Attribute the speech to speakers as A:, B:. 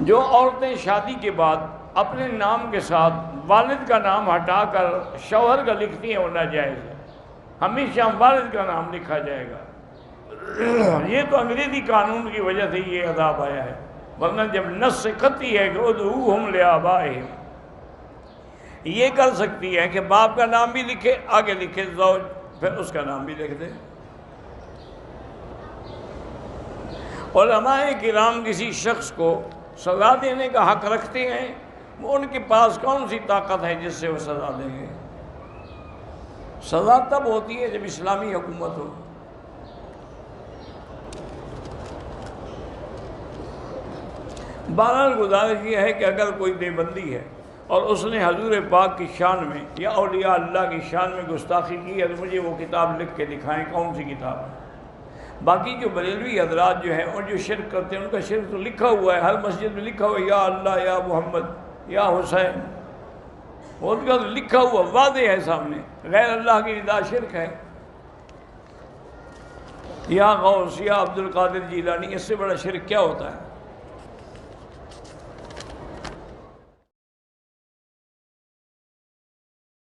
A: جو عورتیں شادی کے بعد اپنے نام کے ساتھ والد کا نام ہٹا کر شوہر کا لکھتی ہیں وہ ناجائز ہے، ہمیشہ والد کا نام لکھا جائے گا۔ یہ تو انگریزی قانون کی وجہ سے یہ عذاب آیا ہے، ورنہ جب نص قطعی ہے کہ ادعوہم لآبائہم، یہ کر سکتی ہے کہ باپ کا نام بھی لکھے، آگے لکھے زوج، پھر اس کا نام بھی لکھ دے۔ علماء کرام کسی شخص کو سزا دینے کا حق رکھتے ہیں، وہ ان کے پاس کون سی طاقت ہے جس سے وہ سزا دیں گے؟ سزا تب ہوتی ہے جب اسلامی حکومت ہو۔ بہرحال گزارش یہ ہے کہ اگر کوئی دیوبندی ہے اور اس نے حضور پاک کی شان میں یا اولیاء اللہ کی شان میں گستاخی کی ہے تو مجھے وہ کتاب لکھ کے دکھائیں کون سی کتاب ہے۔ باقی جو بریلوی حضرات جو ہیں اور جو شرک کرتے ہیں ان کا شرک تو لکھا ہوا ہے، ہر مسجد میں لکھا ہوا ہے، یا اللہ یا محمد یا حسین، ان کا لکھا ہوا واضح ہے سامنے، غیر اللہ کی ندا شرک ہے۔ یا غوث یا عبد القادر جیلانی، اس سے بڑا شرک کیا ہوتا ہے؟